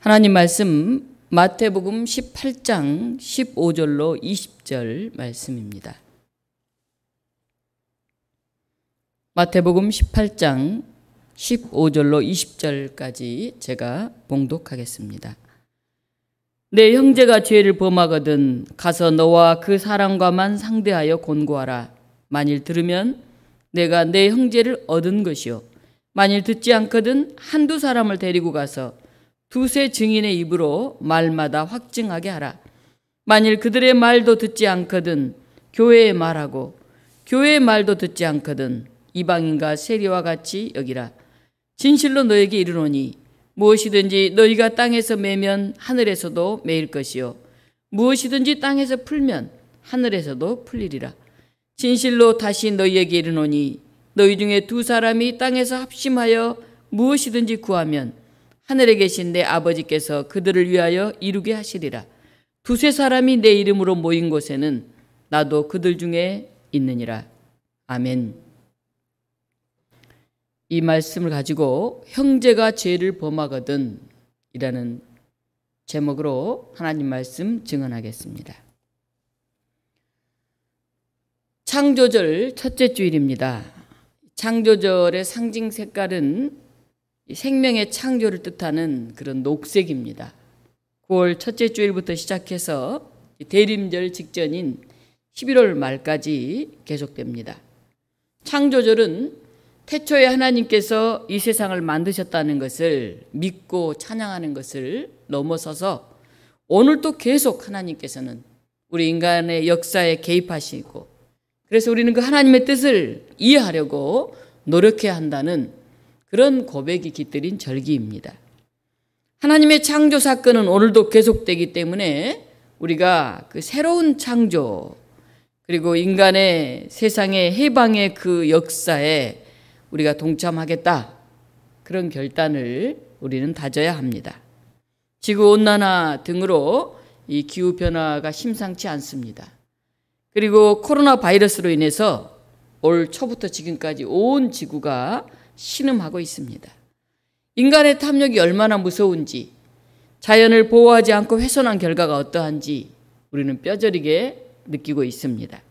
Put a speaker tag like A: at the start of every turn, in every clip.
A: 하나님 말씀 마태복음 18장 15절로 20절 말씀입니다. 마태복음 18장 15절로 20절까지 제가 봉독하겠습니다. 내 형제가 죄를 범하거든 가서 너와 그 사람과만 상대하여 권고하라. 만일 들으면 내가 내 형제를 얻은 것이요, 만일 듣지 않거든 한두 사람을 데리고 가서 두세 증인의 입으로 말마다 확증하게 하라. 만일 그들의 말도 듣지 않거든 교회의 말하고, 교회의 말도 듣지 않거든 이방인과 세리와 같이 여기라. 진실로 너에게 이르노니 무엇이든지 너희가 땅에서 매면 하늘에서도 매일 것이요, 무엇이든지 땅에서 풀면 하늘에서도 풀리리라. 진실로 다시 너희에게 이르노니 너희 중에 두 사람이 땅에서 합심하여 무엇이든지 구하면 하늘에 계신 내 아버지께서 그들을 위하여 이루게 하시리라. 두세 사람이 내 이름으로 모인 곳에는 나도 그들 중에 있느니라. 아멘. 이 말씀을 가지고 형제가 죄를 범하거든 이라는 제목으로 하나님 말씀 증언하겠습니다. 창조절 첫째 주일입니다. 창조절의 상징 색깔은 생명의 창조를 뜻하는 그런 녹색입니다. 9월 첫째 주일부터 시작해서 대림절 직전인 11월 말까지 계속됩니다. 창조절은 태초에 하나님께서 이 세상을 만드셨다는 것을 믿고 찬양하는 것을 넘어서서 오늘도 계속 하나님께서는 우리 인간의 역사에 개입하시고, 그래서 우리는 그 하나님의 뜻을 이해하려고 노력해야 한다는 그런 고백이 깃들인 절기입니다. 하나님의 창조 사건은 오늘도 계속되기 때문에 우리가 그 새로운 창조, 그리고 인간의 세상의 해방의 그 역사에 우리가 동참하겠다, 그런 결단을 우리는 다져야 합니다. 지구온난화 등으로 이 기후변화가 심상치 않습니다. 그리고 코로나 바이러스로 인해서 올 초부터 지금까지 온 지구가 신음하고 있습니다. 인간의 탐욕이 얼마나 무서운지, 자연을 보호하지 않고 훼손한 결과가 어떠한지 우리는 뼈저리게 느끼고 있습니다.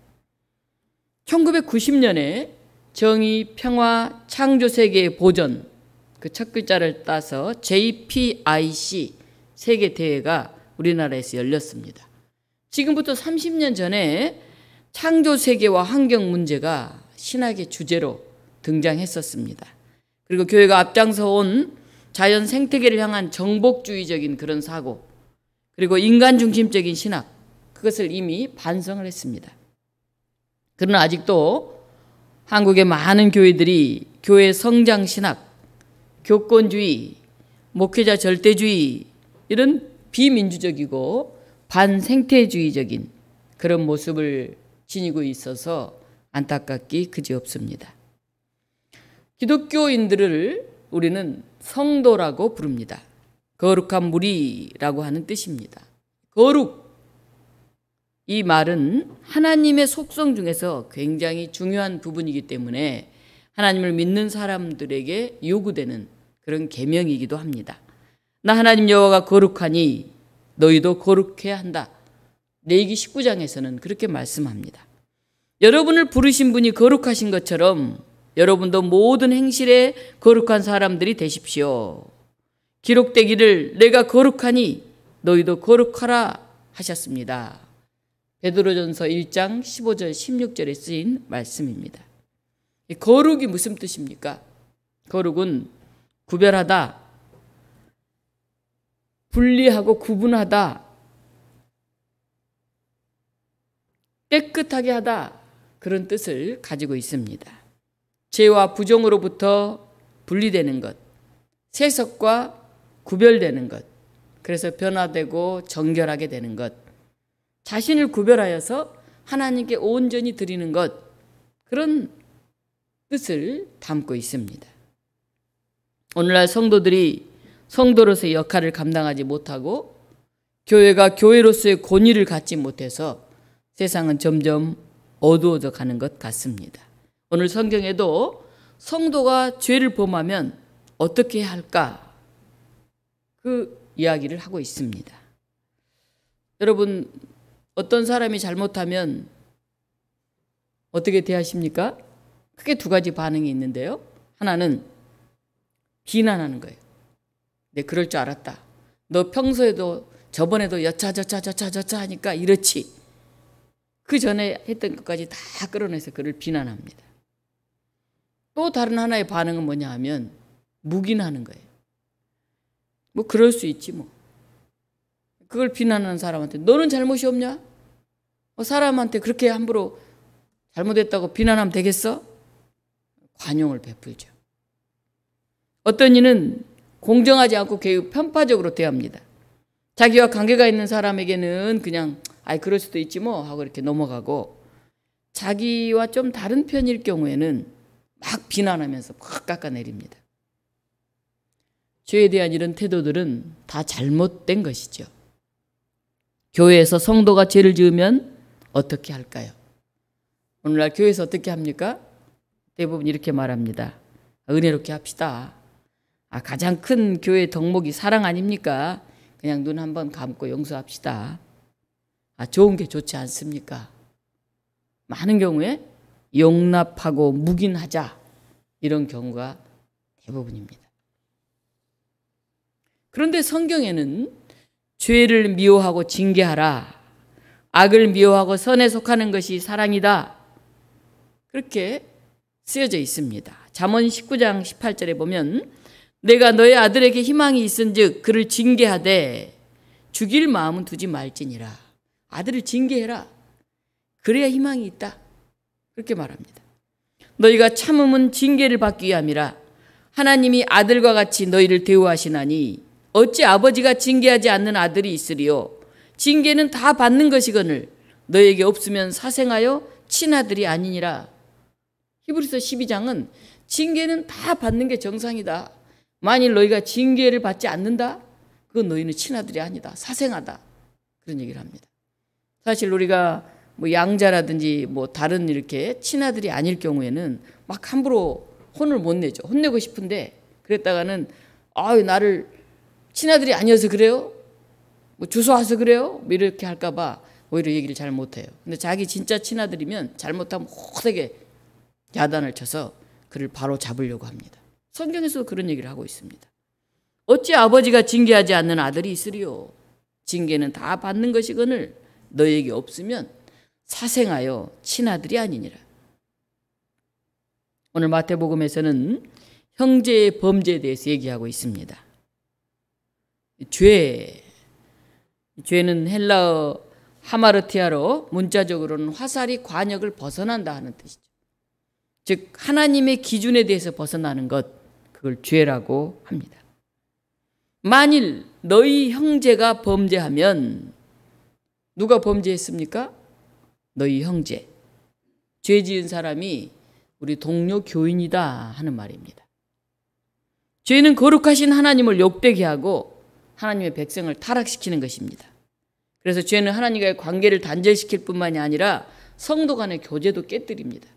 A: 1990년에 정의, 평화, 창조세계의 보존, 그 첫 글자를 따서 JPIC 세계대회가 우리나라에서 열렸습니다. 지금부터 30년 전에 창조세계와 환경 문제가 신학의 주제로 등장했었습니다. 그리고 교회가 앞장서 온 자연 생태계를 향한 정복주의적인 그런 사고, 그리고 인간 중심적인 신학, 그것을 이미 반성을 했습니다. 그러나 아직도 한국의 많은 교회들이 교회 성장 신학, 교권주의, 목회자 절대주의, 이런 비민주적이고 반생태주의적인 그런 모습을 지니고 있어서 안타깝기 그지없습니다. 기독교인들을 우리는 성도라고 부릅니다. 거룩한 무리라고 하는 뜻입니다. 거룩, 이 말은 하나님의 속성 중에서 굉장히 중요한 부분이기 때문에 하나님을 믿는 사람들에게 요구되는 그런 계명이기도 합니다. 나 하나님 여호와가 거룩하니 너희도 거룩해야 한다. 레위기 19장에서는 그렇게 말씀합니다. 여러분을 부르신 분이 거룩하신 것처럼 여러분도 모든 행실에 거룩한 사람들이 되십시오. 기록되기를 내가 거룩하니 너희도 거룩하라 하셨습니다. 베드로전서 1장 15절 16절에 쓰인 말씀입니다. 거룩이 무슨 뜻입니까? 거룩은 구별하다, 분리하고 구분하다, 깨끗하게 하다, 그런 뜻을 가지고 있습니다. 죄와 부정으로부터 분리되는 것, 세속과 구별되는 것, 그래서 변화되고 정결하게 되는 것, 자신을 구별하여서 하나님께 온전히 드리는 것, 그런 뜻을 담고 있습니다. 오늘날 성도들이 성도로서의 역할을 감당하지 못하고 교회가 교회로서의 권위를 갖지 못해서 세상은 점점 어두워져 가는 것 같습니다. 오늘 성경에도 성도가 죄를 범하면 어떻게 해야 할까? 그 이야기를 하고 있습니다. 여러분, 어떤 사람이 잘못하면 어떻게 대하십니까? 크게 두 가지 반응이 있는데요. 하나는 비난하는 거예요. 내 그럴 줄 알았다. 너 평소에도 저번에도 여차저차 하니까 이렇지. 그 전에 했던 것까지 다 끌어내서 그를 비난합니다. 또 다른 하나의 반응은 뭐냐 하면 묵인하는 거예요. 뭐 그럴 수 있지 뭐. 그걸 비난하는 사람한테 너는 잘못이 없냐? 사람한테 그렇게 함부로 잘못했다고 비난하면 되겠어? 관용을 베풀죠. 어떤 이는 공정하지 않고 개의 편파적으로 대합니다. 자기와 관계가 있는 사람에게는 그냥 그럴 수도 있지 뭐 하고 이렇게 넘어가고, 자기와 좀 다른 편일 경우에는 막 비난하면서 막 깎아내립니다. 죄에 대한 이런 태도들은 다 잘못된 것이죠. 교회에서 성도가 죄를 지으면 어떻게 할까요? 오늘날 교회에서 어떻게 합니까? 대부분 이렇게 말합니다. 은혜롭게 합시다. 가장 큰 교회 덕목이 사랑 아닙니까? 그냥 눈 한번 감고 용서합시다. 좋은 게 좋지 않습니까? 많은 경우에 용납하고 묵인하자, 이런 경우가 대부분입니다. 그런데 성경에는 죄를 미워하고 징계하라, 악을 미워하고 선에 속하는 것이 사랑이다, 그렇게 쓰여져 있습니다. 잠언 19장 18절에 보면 내가 너의 아들에게 희망이 있은즉 그를 징계하되 죽일 마음은 두지 말지니라. 아들을 징계해라. 그래야 희망이 있다. 그렇게 말합니다. 너희가 참음은 징계를 받기 위함이라. 하나님이 아들과 같이 너희를 대우하시나니 어찌 아버지가 징계하지 않는 아들이 있으리요. 징계는 다 받는 것이거늘 너희에게 없으면 사생하여 친아들이 아니니라. 히브리서 12장은 징계는 다 받는 게 정상이다. 만일 너희가 징계를 받지 않는다? 그건 너희는 친아들이 아니다. 사생하다. 그런 얘기를 합니다. 사실 우리가 뭐 양자라든지 뭐 다른 이렇게 친아들이 아닐 경우에는 막 함부로 혼을 못 내죠. 혼내고 싶은데 그랬다가는 나를 친아들이 아니어서 그래요? 뭐 주소와서 그래요? 뭐 이렇게 할까봐 오히려 얘기를 잘 못해요. 근데 자기 진짜 친아들이면 잘못하면 호되게 야단을 쳐서 그를 바로 잡으려고 합니다. 성경에서도 그런 얘기를 하고 있습니다. 어찌 아버지가 징계하지 않는 아들이 있으리요. 징계는 다 받는 것이거늘 너에게 없으면 사생하여 친아들이 아니니라. 오늘 마태복음에서는 형제의 범죄에 대해서 얘기하고 있습니다. 죄는 헬라어 하마르티아로 문자적으로는 화살이 관역을 벗어난다 하는 뜻이죠. 즉 하나님의 기준에 대해서 벗어나는 것, 그걸 죄라고 합니다. 만일 너희 형제가 범죄하면, 누가 범죄했습니까? 너희 형제. 죄 지은 사람이 우리 동료 교인이다 하는 말입니다. 죄는 거룩하신 하나님을 욕되게 하고 하나님의 백성을 타락시키는 것입니다. 그래서 죄는 하나님과의 관계를 단절시킬 뿐만이 아니라 성도 간의 교제도 깨뜨립니다.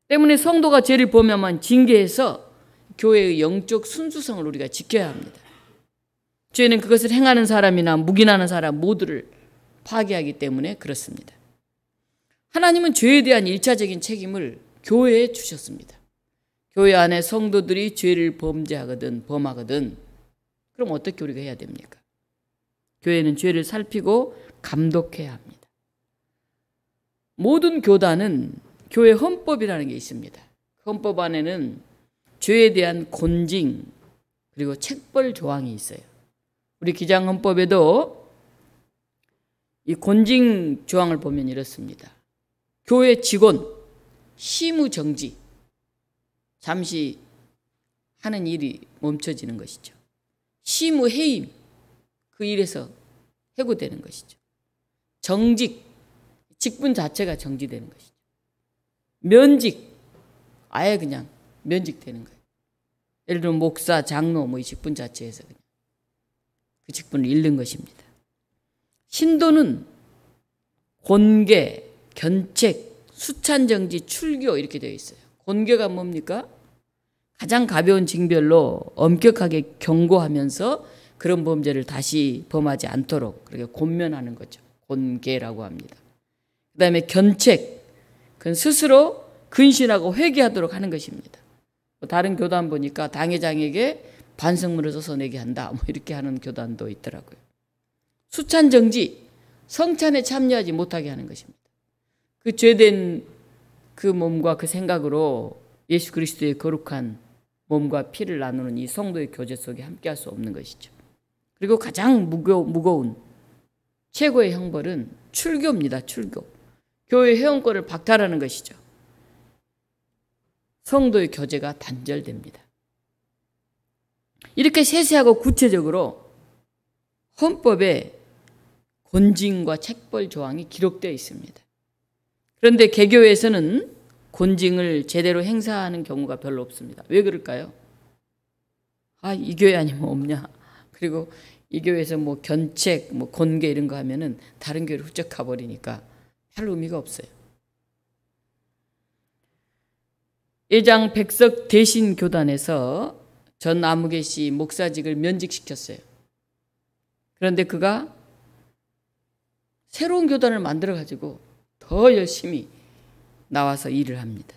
A: 때문에 성도가 죄를 범하면 징계해서 교회의 영적 순수성을 우리가 지켜야 합니다. 죄는 그것을 행하는 사람이나 묵인하는 사람 모두를 파괴하기 때문에 그렇습니다. 하나님은 죄에 대한 일차적인 책임을 교회에 주셨습니다. 교회 안에 성도들이 죄를 범하거든 그럼 어떻게 우리가 해야 됩니까? 교회는 죄를 살피고 감독해야 합니다. 모든 교단은 교회 헌법이라는 게 있습니다. 헌법 안에는 죄에 대한 곤징 그리고 책벌 조항이 있어요. 우리 기장헌법에도 이 곤징 조항을 보면 이렇습니다. 교회 직원 심우정지, 잠시 하는 일이 멈춰지는 것이죠. 심우해임, 그 일에서 해고되는 것이죠. 정직, 직분 자체가 정지되는 것이죠. 면직, 아예 그냥 면직되는 거예요. 예를 들면 목사, 장로 이 직분 자체에서 그냥 그 직분을 잃는 것입니다. 신도는 곤괴, 견책, 수찬정지, 출교 이렇게 되어 있어요. 곤괴가 뭡니까? 가장 가벼운 징별로 엄격하게 경고하면서 그런 범죄를 다시 범하지 않도록 그렇게 권면하는 거죠. 권계라고 합니다. 그 다음에 견책, 그건 스스로 근신하고 회개하도록 하는 것입니다. 다른 교단 보니까 당회장에게 반성문을 써서 내게 한다, 뭐 이렇게 하는 교단도 있더라고요. 수찬정지, 성찬에 참여하지 못하게 하는 것입니다. 그 죄된 그 몸과 그 생각으로 예수 그리스도의 거룩한 몸과 피를 나누는 이 성도의 교제 속에 함께할 수 없는 것이죠. 그리고 가장 무거운 최고의 형벌은 출교입니다. 출교. 교회 회원권을 박탈하는 것이죠. 성도의 교제가 단절됩니다. 이렇게 세세하고 구체적으로 헌법에 곤징과 책벌 조항이 기록되어 있습니다. 그런데 개교에서는 곤징을 제대로 행사하는 경우가 별로 없습니다. 왜 그럴까요? 이 교회 아니면 없냐? 그리고 이 교회에서 뭐 견책, 뭐 곤계 이런 거 하면은 다른 교회로 훌쩍 가버리니까 별 의미가 없어요. 예장 백석 대신 교단에서 전 아무개 씨 목사직을 면직시켰어요. 그런데 그가 새로운 교단을 만들어 가지고 더 열심히 나와서 일을 합니다.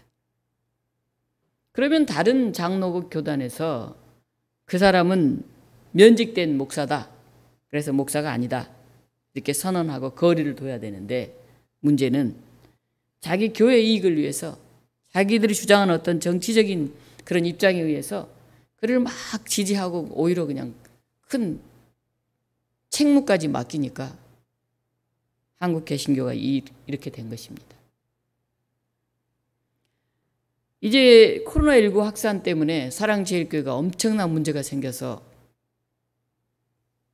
A: 그러면 다른 장로국 교단에서 그 사람은 면직된 목사다, 그래서 목사가 아니다, 이렇게 선언하고 거리를 둬야 되는데, 문제는 자기 교회 이익을 위해서 자기들이 주장하는 어떤 정치적인 그런 입장에 의해서 그를 막 지지하고 오히려 그냥 큰 책무까지 맡기니까 한국 개신교가 이렇게 된 것입니다. 이제 코로나19 확산 때문에 사랑제일교회가 엄청난 문제가 생겨서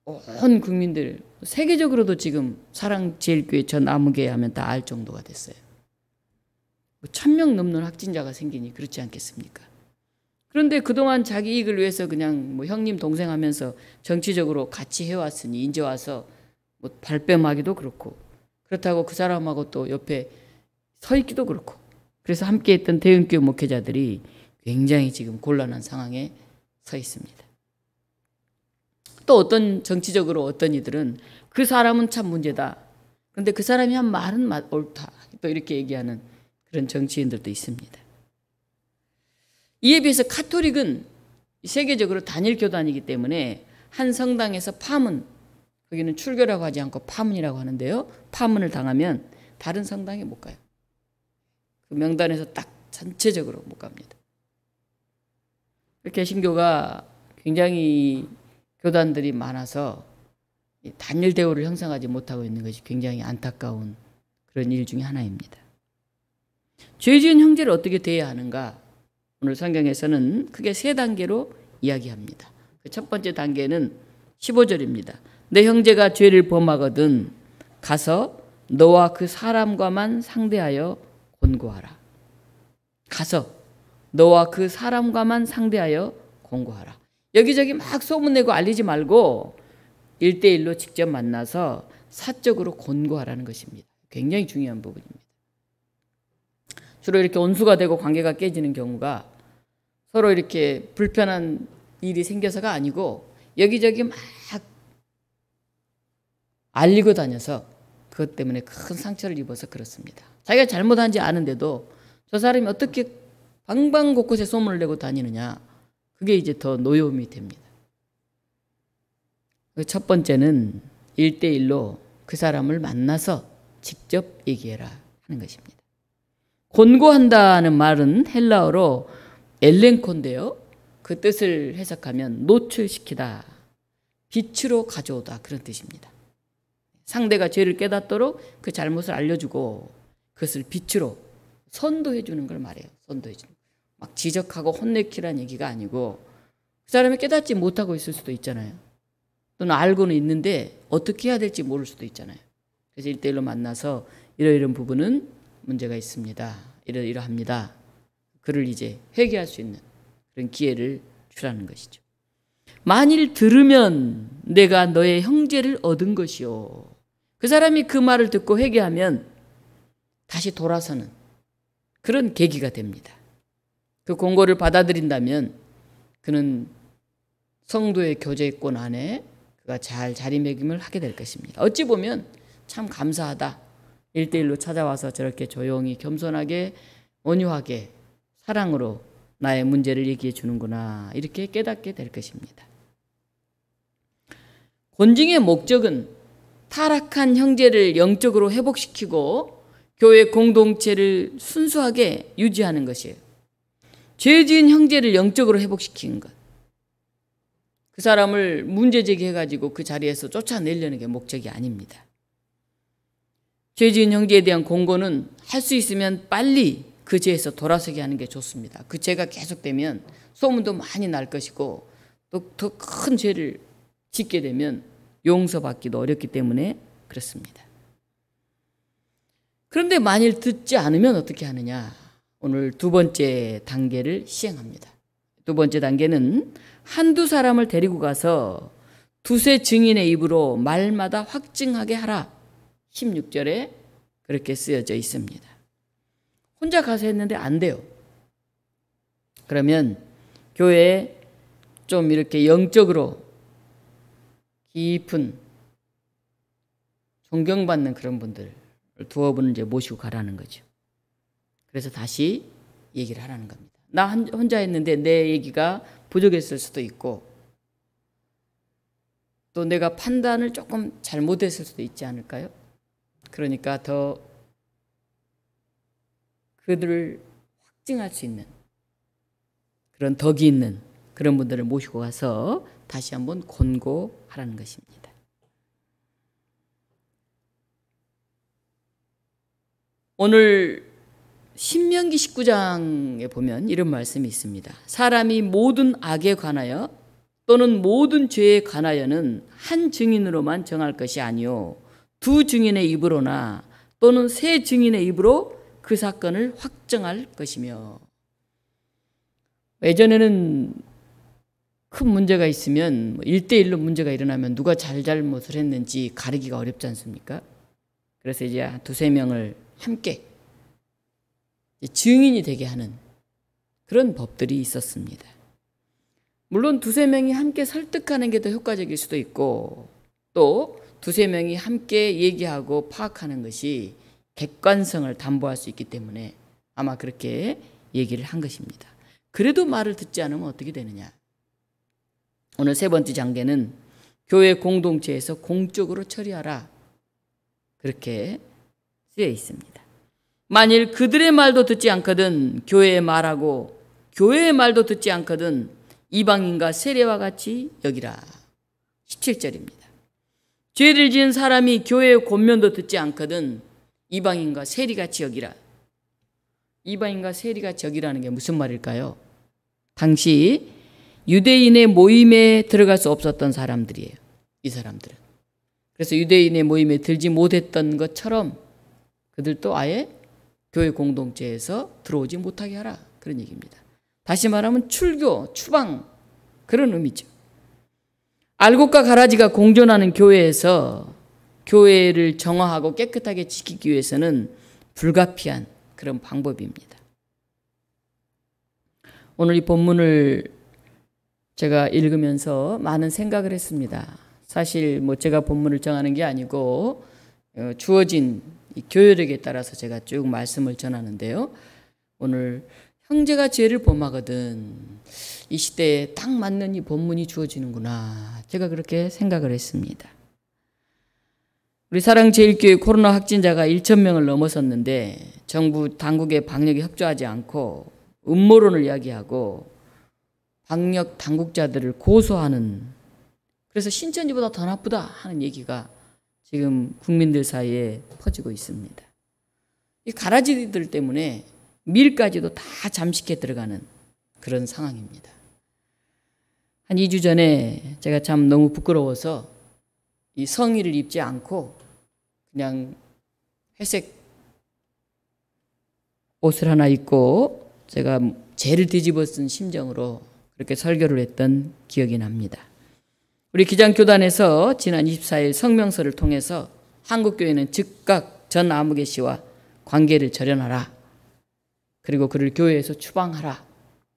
A: 온 국민들, 세계적으로도 지금 사랑제일교회 전 아무개 하면 다 알 정도가 됐어요. 1000명 넘는 확진자가 생기니 그렇지 않겠습니까? 그런데 그동안 자기 이익을 위해서 그냥 뭐 형님 동생 하면서 정치적으로 같이 해왔으니 이제 와서 뭐 발뺌하기도 그렇고, 그렇다고 그 사람하고 또 옆에 서 있기도 그렇고, 그래서 함께 했던 대형교회 목회자들이 굉장히 지금 곤란한 상황에 서 있습니다. 또 어떤 정치적으로 어떤 이들은 그 사람은 참 문제다, 그런데 그 사람이 한 말은 옳다, 또 이렇게 얘기하는 그런 정치인들도 있습니다. 이에 비해서 카톨릭은 세계적으로 단일 교단이기 때문에 한 성당에서 파문, 거기는 출교라고 하지 않고 파문이라고 하는데요, 파문을 당하면 다른 성당에 못 가요. 그 명단에서 딱 전체적으로 못 갑니다. 개신교가 굉장히 교단들이 많아서 단일 대우를 형성하지 못하고 있는 것이 굉장히 안타까운 그런 일 중에 하나입니다. 죄 지은 형제를 어떻게 대해야 하는가? 오늘 성경에서는 크게 3단계로 이야기합니다. 그 첫 번째 단계는 15절입니다. 내 형제가 죄를 범하거든 가서 너와 그 사람과만 상대하여 권고하라. 가서 너와 그 사람과만 상대하여 권고하라. 여기저기 막 소문내고 알리지 말고 1대1로 직접 만나서 사적으로 권고하라는 것입니다. 굉장히 중요한 부분입니다. 주로 이렇게 온수가 되고 관계가 깨지는 경우가 서로 이렇게 불편한 일이 생겨서가 아니고 여기저기 막 알리고 다녀서 그것 때문에 큰 상처를 입어서 그렇습니다. 자기가 잘못한지 아는데도 저 사람이 어떻게 방방곳곳에 소문을 내고 다니느냐, 그게 이제 더 노여움이 됩니다. 첫 번째는 1대1로 그 사람을 만나서 직접 얘기해라 하는 것입니다. 권고한다는 말은 헬라어로 엘렌코인데요, 그 뜻을 해석하면 노출시키다, 빛으로 가져오다, 그런 뜻입니다. 상대가 죄를 깨닫도록 그 잘못을 알려주고 그것을 빛으로 선도해 주는 걸 말해요. 선도해 주는, 막 지적하고 혼내키라는 얘기가 아니고, 그 사람이 깨닫지 못하고 있을 수도 있잖아요. 또는 알고는 있는데 어떻게 해야 될지 모를 수도 있잖아요. 그래서 1대1로 만나서 이러이러한 부분은 문제가 있습니다, 이러이러합니다, 그를 이제 회개할 수 있는 그런 기회를 주라는 것이죠. 만일 들으면 내가 너의 형제를 얻은 것이요. 그 사람이 그 말을 듣고 회개하면 다시 돌아서는 그런 계기가 됩니다. 그 공고를 받아들인다면 그는 성도의 교제권 안에 그가 잘 자리매김을 하게 될 것입니다. 어찌 보면 참 감사하다. 1대1로 찾아와서 저렇게 조용히 겸손하게 온유하게 사랑으로 나의 문제를 얘기해 주는구나. 이렇게 깨닫게 될 것입니다. 권징의 목적은 타락한 형제를 영적으로 회복시키고 교회 공동체를 순수하게 유지하는 것이에요. 죄 지은 형제를 영적으로 회복시키는 것. 그 사람을 문제 제기해가지고 그 자리에서 쫓아내려는 게 목적이 아닙니다. 죄 지은 형제에 대한 공고는 할 수 있으면 빨리 그 죄에서 돌아서게 하는 게 좋습니다. 그 죄가 계속되면 소문도 많이 날 것이고 또 더 큰 죄를 짓게 되면 용서받기도 어렵기 때문에 그렇습니다. 그런데 만일 듣지 않으면 어떻게 하느냐? 오늘 두 번째 단계를 시행합니다. 두 번째 단계는 한두 사람을 데리고 가서 두세 증인의 입으로 말마다 확증하게 하라. 16절에 그렇게 쓰여져 있습니다. 혼자 가서 했는데 안 돼요. 그러면 교회에 좀 이렇게 영적으로 깊은 존경받는 그런 분들 두어 분을 이제 모시고 가라는 거죠. 그래서 다시 얘기를 하라는 겁니다. 나 혼자 했는데 내 얘기가 부족했을 수도 있고 또 내가 판단을 조금 잘못했을 수도 있지 않을까요? 그러니까 더 그들을 확증할 수 있는 그런 덕이 있는 그런 분들을 모시고 가서 다시 한번 권고하라는 것입니다. 오늘 신명기 19장에 보면 이런 말씀이 있습니다. 사람이 모든 악에 관하여 또는 모든 죄에 관하여는 한 증인으로만 정할 것이 아니요 두 증인의 입으로나 또는 세 증인의 입으로 그 사건을 확정할 것이며. 예전에는 큰 문제가 있으면 1대1로 문제가 일어나면 누가 잘못을 했는지 가리기가 어렵지 않습니까? 그래서 이제 두세 명을 함께 증인이 되게 하는 그런 법들이 있었습니다. 물론 두세 명이 함께 설득하는 게 더 효과적일 수도 있고 또 두세 명이 함께 얘기하고 파악하는 것이 객관성을 담보할 수 있기 때문에 아마 그렇게 얘기를 한 것입니다. 그래도 말을 듣지 않으면 어떻게 되느냐? 오늘 세 번째 장계는 교회 공동체에서 공적으로 처리하라. 그렇게 쓰여 있습니다. 만일 그들의 말도 듣지 않거든 교회의 말하고 교회의 말도 듣지 않거든 이방인과 세례와 같이 여기라. 17절입니다. 죄를 지은 사람이 교회의 권면도 듣지 않거든 이방인과 세리같이 여기라. 이방인과 세리같이 여기라는 게 무슨 말일까요? 당시 유대인의 모임에 들어갈 수 없었던 사람들이에요. 이 사람들은. 그래서 유대인의 모임에 들지 못했던 것처럼 그들도 아예 교회 공동체에서 들어오지 못하게 하라. 그런 얘기입니다. 다시 말하면 출교, 추방 그런 의미죠. 알곡과 가라지가 공존하는 교회에서 교회를 정화하고 깨끗하게 지키기 위해서는 불가피한 그런 방법입니다. 오늘 이 본문을 제가 읽으면서 많은 생각을 했습니다. 사실 제가 본문을 정하는 게 아니고 주어진 이 교회력에 따라서 제가 쭉 말씀을 전하는데요. 오늘 형제가 죄를 범하거든 이 시대에 딱 맞는 이 본문이 주어지는구나. 제가 그렇게 생각을 했습니다. 우리 사랑제일교회 코로나 확진자가 1,000명을 넘어섰는데 정부 당국의 방역에 협조하지 않고 음모론을 이야기하고 방역 당국자들을 고소하는, 그래서 신천지보다 더 나쁘다 하는 얘기가 지금 국민들 사이에 퍼지고 있습니다. 이 가라지들 때문에 밀까지도 다 잠식해 들어가는 그런 상황입니다. 한 2주 전에 제가 참 너무 부끄러워서 이 성의를 입지 않고 그냥 회색 옷을 하나 입고 제가 죄를 뒤집어 쓴 심정으로 그렇게 설교를 했던 기억이 납니다. 우리 기장교단에서 지난 24일 성명서를 통해서 한국교회는 즉각 전 아무개 씨와 관계를 절연하라. 그리고 그를 교회에서 추방하라.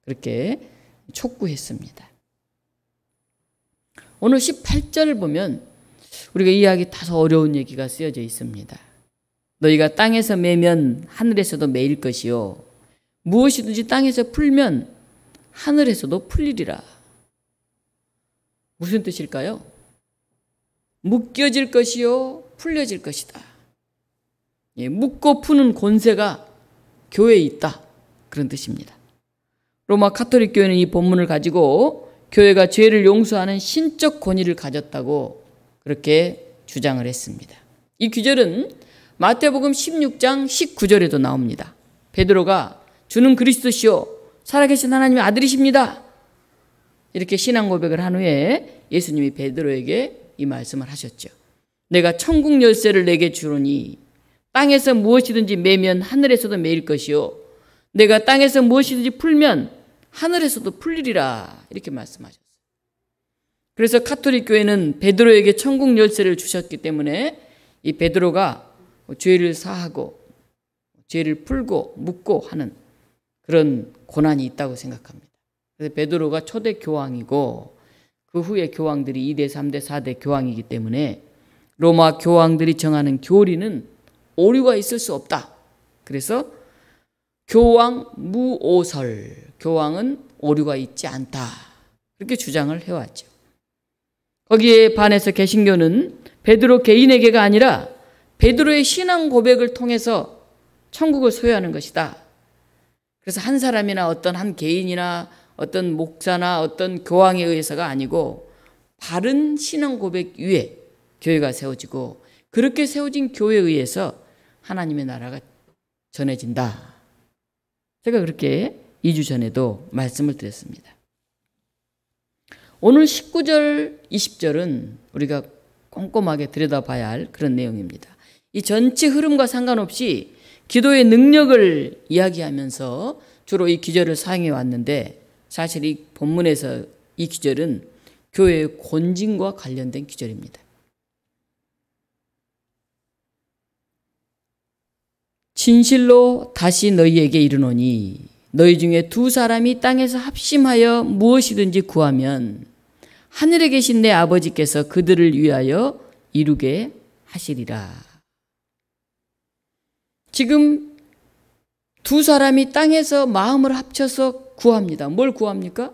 A: 그렇게 촉구했습니다. 오늘 18절 보면 우리가 이해하기 다소 어려운 얘기가 쓰여져 있습니다. 너희가 땅에서 매면 하늘에서도 매일 것이요 무엇이든지 땅에서 풀면 하늘에서도 풀리리라. 무슨 뜻일까요? 묶여질 것이요 풀려질 것이다. 묶고 푸는 권세가 교회에 있다. 그런 뜻입니다. 로마 가톨릭 교회는 이 본문을 가지고 교회가 죄를 용서하는 신적 권위를 가졌다고 그렇게 주장을 했습니다. 이 구절은 마태복음 16장 19절에도 나옵니다. 베드로가 주는 그리스도시요 살아계신 하나님의 아들이십니다. 이렇게 신앙 고백을 한 후에 예수님이 베드로에게 이 말씀을 하셨죠. 내가 천국 열쇠를 내게 주노니 땅에서 무엇이든지 매면 하늘에서도 매일 것이요 내가 땅에서 무엇이든지 풀면 하늘에서도 풀리리라. 이렇게 말씀하셨어요. 그래서 가톨릭 교회는 베드로에게 천국 열쇠를 주셨기 때문에 이 베드로가 죄를 사하고 죄를 풀고 묻고 하는 그런 고난이 있다고 생각합니다. 그래서 베드로가 초대 교황이고 그 후에 교황들이 2대, 3대, 4대 교황이기 때문에 로마 교황들이 정하는 교리는 오류가 있을 수 없다. 그래서 교황 무오설, 교황은 오류가 있지 않다. 그렇게 주장을 해왔죠. 거기에 반해서 개신교는 베드로 개인에게가 아니라 베드로의 신앙 고백을 통해서 천국을 소유하는 것이다. 그래서 한 사람이나 어떤 한 개인이나 어떤 목사나 어떤 교황에 의해서가 아니고 바른 신앙 고백 위에 교회가 세워지고 그렇게 세워진 교회에 의해서 하나님의 나라가 전해진다. 제가 그렇게 2주 전에도 말씀을 드렸습니다. 오늘 19절, 20절은 우리가 꼼꼼하게 들여다봐야 할 그런 내용입니다. 이 전체 흐름과 상관없이 기도의 능력을 이야기하면서 주로 이 기절을 사용해 왔는데 사실 이 본문에서 이 기절은 교회의 권징과 관련된 기절입니다. 진실로 다시 너희에게 이르노니 너희 중에 두 사람이 땅에서 합심하여 무엇이든지 구하면 하늘에 계신 내 아버지께서 그들을 위하여 이루게 하시리라. 지금 두 사람이 땅에서 마음을 합쳐서 구합니다. 뭘 구합니까?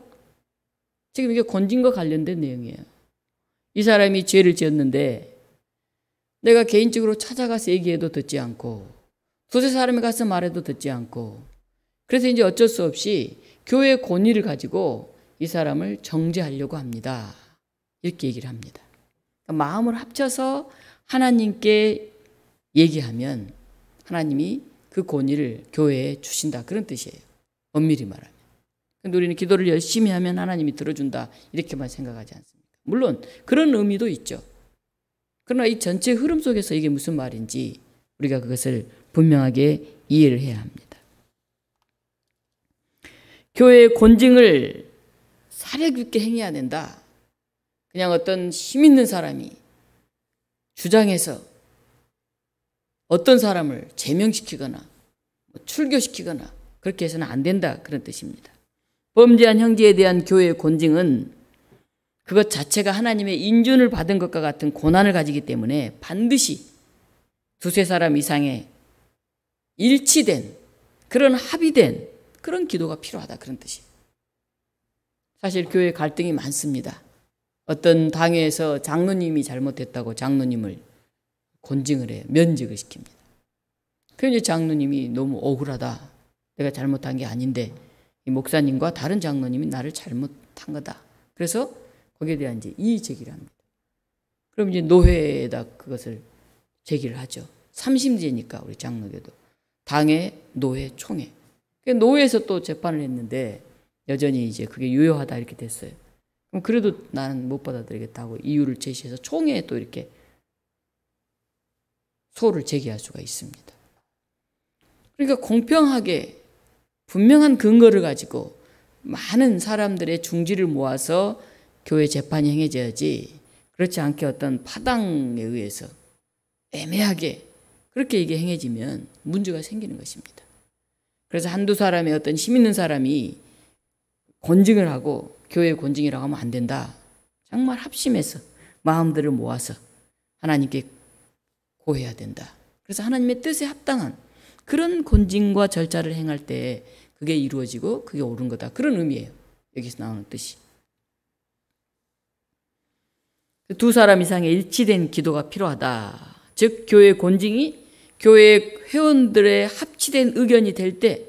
A: 지금 이게 권징과 관련된 내용이에요. 이 사람이 죄를 지었는데 내가 개인적으로 찾아가서 얘기해도 듣지 않고 두세 사람이 가서 말해도 듣지 않고 그래서 이제 어쩔 수 없이 교회의 권위를 가지고 이 사람을 정죄하려고 합니다. 이렇게 얘기를 합니다. 그러니까 마음을 합쳐서 하나님께 얘기하면 하나님이 그 권위를 교회에 주신다. 그런 뜻이에요. 엄밀히 말하면. 근데 우리는 기도를 열심히 하면 하나님이 들어준다. 이렇게만 생각하지 않습니까? 물론 그런 의미도 있죠. 그러나 이 전체 흐름 속에서 이게 무슨 말인지 우리가 그것을 분명하게 이해를 해야 합니다. 교회의 권징을 사력 있게 행해야 된다. 그냥 어떤 힘 있는 사람이 주장해서 어떤 사람을 제명시키거나 출교시키거나 그렇게 해서는 안 된다. 그런 뜻입니다. 범죄한 형제에 대한 교회의 권징은 그것 자체가 하나님의 인준을 받은 것과 같은 고난을 가지기 때문에 반드시 두세 사람 이상의 일치된 그런 합의된 그런 기도가 필요하다. 그런 뜻이에요. 사실 교회 갈등이 많습니다. 어떤 당회에서 장로님이 잘못했다고 장로님을 권징을 해요. 면직을 시킵니다. 그래서 이제 장로님이 너무 억울하다. 내가 잘못한 게 아닌데 이 목사님과 다른 장로님이 나를 잘못한 거다. 그래서 거기에 대한 이제 이의 제기를 합니다. 그럼 이제 노회에다 그것을 제기를 하죠. 삼심제니까 우리 장로교도 당회, 노회, 총회. 노회에서 또 재판을 했는데 여전히 이제 그게 유효하다 이렇게 됐어요. 그럼 그래도 나는 못 받아들이겠다고 이유를 제시해서 총회에 또 이렇게 소를 제기할 수가 있습니다. 그러니까 공평하게 분명한 근거를 가지고 많은 사람들의 중지를 모아서 교회 재판이 행해져야지 그렇지 않게 어떤 파당에 의해서 애매하게 그렇게 이게 행해지면 문제가 생기는 것입니다. 그래서 한두 사람의 어떤 힘 있는 사람이 권징을 하고 교회 권징이라고 하면 안 된다. 정말 합심해서 마음들을 모아서 하나님께 고해야 된다. 그래서 하나님의 뜻에 합당한 그런 권징과 절차를 행할 때 그게 이루어지고 그게 옳은 거다. 그런 의미예요. 여기서 나오는 뜻이. 두 사람 이상의 일치된 기도가 필요하다. 즉 교회 권징이 교회 회원들의 합치된 의견이 될 때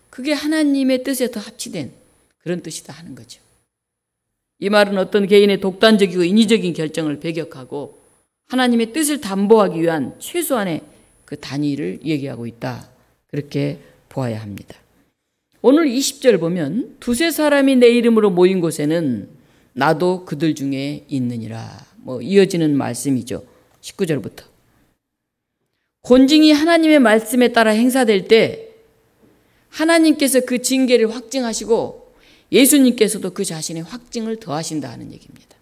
A: 그게 하나님의 뜻에 더 합치된 그런 뜻이다 하는 거죠. 이 말은 어떤 개인의 독단적이고 인위적인 결정을 배격하고 하나님의 뜻을 담보하기 위한 최소한의 그 단위를 얘기하고 있다. 그렇게 보아야 합니다. 오늘 20절 보면 두세 사람이 내 이름으로 모인 곳에는 나도 그들 중에 있느니라. 이어지는 말씀이죠. 19절부터. 권징이 하나님의 말씀에 따라 행사될 때 하나님께서 그 징계를 확증하시고 예수님께서도 그 자신의 확증을 더하신다 하는 얘기입니다.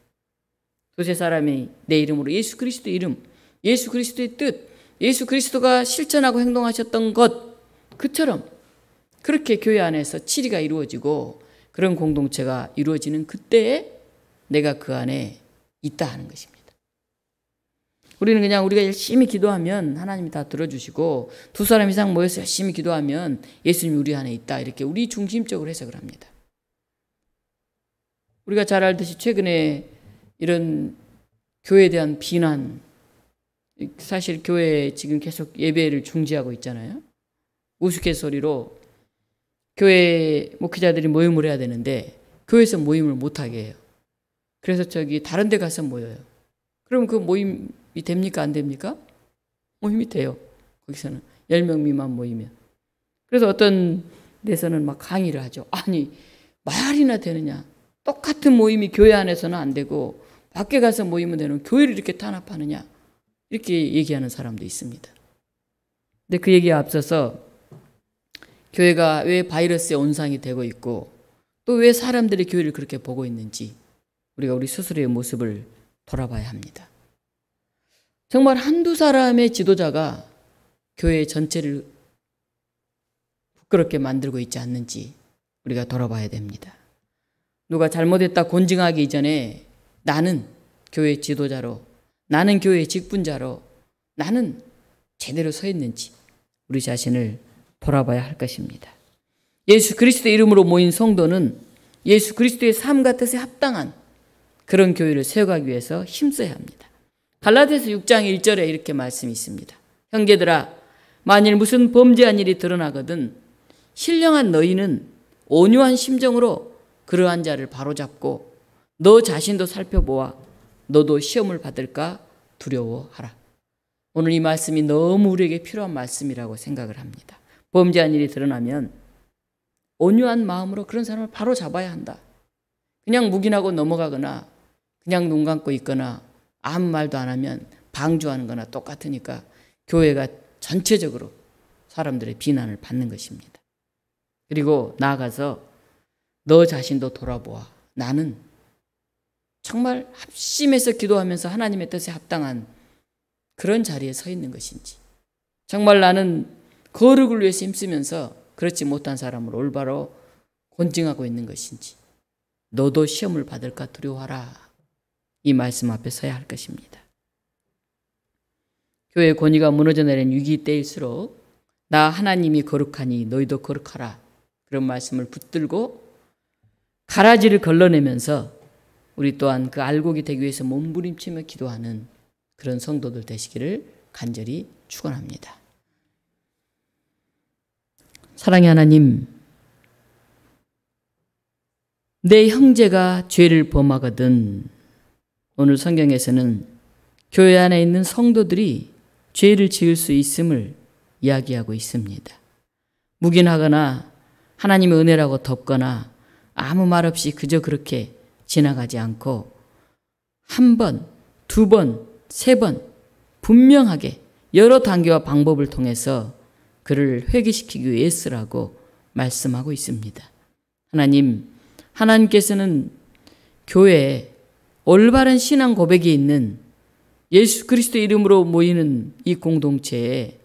A: 두세 사람이 내 이름으로 예수 그리스도의 이름, 예수 그리스도의 뜻, 예수 그리스도가 실천하고 행동하셨던 것 그처럼 그렇게 교회 안에서 치리가 이루어지고 그런 공동체가 이루어지는 그때에 내가 그 안에 있다 하는 것입니다. 우리는 그냥 우리가 열심히 기도하면 하나님이 다 들어주시고 두 사람 이상 모여서 열심히 기도하면 예수님이 우리 안에 있다 이렇게 우리 중심적으로 해석을 합니다. 우리가 잘 알듯이 최근에 이런 교회에 대한 비난, 사실 교회에 지금 계속 예배를 중지하고 있잖아요. 우스갯소리로 교회 목회자들이 모임을 해야 되는데 교회에서 모임을 못하게 해요. 그래서 다른 데 가서 모여요. 그럼 그 모임이 됩니까? 안 됩니까? 모임이 돼요. 거기서는 10명 미만 모이면. 그래서 어떤 데서는 막 강의를 하죠. 아니 말이나 되느냐. 똑같은 모임이 교회 안에서는 안 되고 밖에 가서 모이면 되는 교회를 이렇게 탄압하느냐. 이렇게 얘기하는 사람도 있습니다. 근데 그 얘기에 앞서서 교회가 왜 바이러스의 온상이 되고 있고 또 왜 사람들이 교회를 그렇게 보고 있는지 우리가 우리 스스로의 모습을 돌아봐야 합니다. 정말 한두 사람의 지도자가 교회 전체를 부끄럽게 만들고 있지 않는지 우리가 돌아봐야 됩니다. 누가 잘못했다 권징하기 이전에 나는 교회 지도자로, 나는 교회 직분자로, 나는 제대로 서 있는지 우리 자신을 돌아봐야 할 것입니다. 예수 그리스도의 이름으로 모인 성도는 예수 그리스도의 삶과 뜻에 합당한 그런 교회를 세워가기 위해서 힘써야 합니다. 갈라디아서 6장 1절에 이렇게 말씀이 있습니다. 형제들아, 만일 무슨 범죄한 일이 드러나거든 신령한 너희는 온유한 심정으로 그러한 자를 바로잡고 너 자신도 살펴보아 너도 시험을 받을까 두려워하라. 오늘 이 말씀이 너무 우리에게 필요한 말씀이라고 생각을 합니다. 범죄한 일이 드러나면 온유한 마음으로 그런 사람을 바로 잡아야 한다. 그냥 묵인하고 넘어가거나 그냥 눈 감고 있거나 아무 말도 안 하면 방조하는 거나 똑같으니까 교회가 전체적으로 사람들의 비난을 받는 것입니다. 그리고 나아가서 너 자신도 돌아보아. 나는 정말 합심해서 기도하면서 하나님의 뜻에 합당한 그런 자리에 서 있는 것인지, 정말 나는 거룩을 위해서 힘쓰면서 그렇지 못한 사람을 올바로 권징하고 있는 것인지, 너도 시험을 받을까 두려워하라. 이 말씀 앞에 서야 할 것입니다. 교회의 권위가 무너져 내린 위기 때일수록 나 하나님이 거룩하니 너희도 거룩하라. 그런 말씀을 붙들고 가라지를 걸러내면서 우리 또한 그 알곡이 되기 위해서 몸부림치며 기도하는 그런 성도들 되시기를 간절히 축원합니다. 사랑의 하나님, 내 형제가 죄를 범하거든, 오늘 성경에서는 교회 안에 있는 성도들이 죄를 지을 수 있음을 이야기하고 있습니다. 묵인하거나 하나님의 은혜라고 덮거나 아무 말 없이 그저 그렇게 지나가지 않고 한 번, 두 번, 세 번 분명하게 여러 단계와 방법을 통해서 그를 회개시키기 위해 애쓰라고 말씀하고 있습니다. 하나님, 하나님께서는 교회에 올바른 신앙 고백이 있는 예수 그리스도 이름으로 모이는 이 공동체에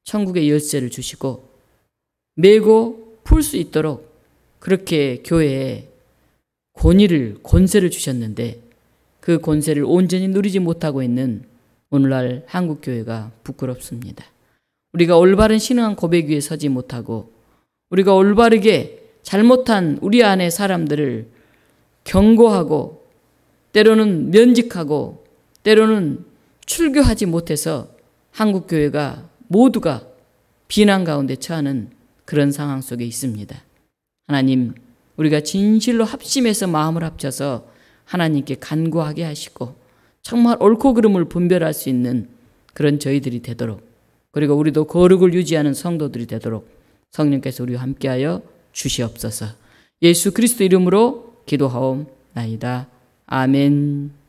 A: 천국의 열쇠를 주시고 메고 풀 수 있도록 그렇게 교회에 권위를, 권세를 주셨는데 그 권세를 온전히 누리지 못하고 있는 오늘날 한국교회가 부끄럽습니다. 우리가 올바른 신앙 고백 위에 서지 못하고 우리가 올바르게 잘못한 우리 안의 사람들을 경고하고 때로는 면직하고 때로는 출교하지 못해서 한국교회가 모두가 비난 가운데 처하는 그런 상황 속에 있습니다. 하나님, 우리가 진실로 합심해서 마음을 합쳐서 하나님께 간구하게 하시고 정말 옳고 그름을 분별할 수 있는 그런 저희들이 되도록, 그리고 우리도 거룩을 유지하는 성도들이 되도록 성령께서 우리와 함께하여 주시옵소서. 예수 그리스도 이름으로 기도하옵나이다. 아멘.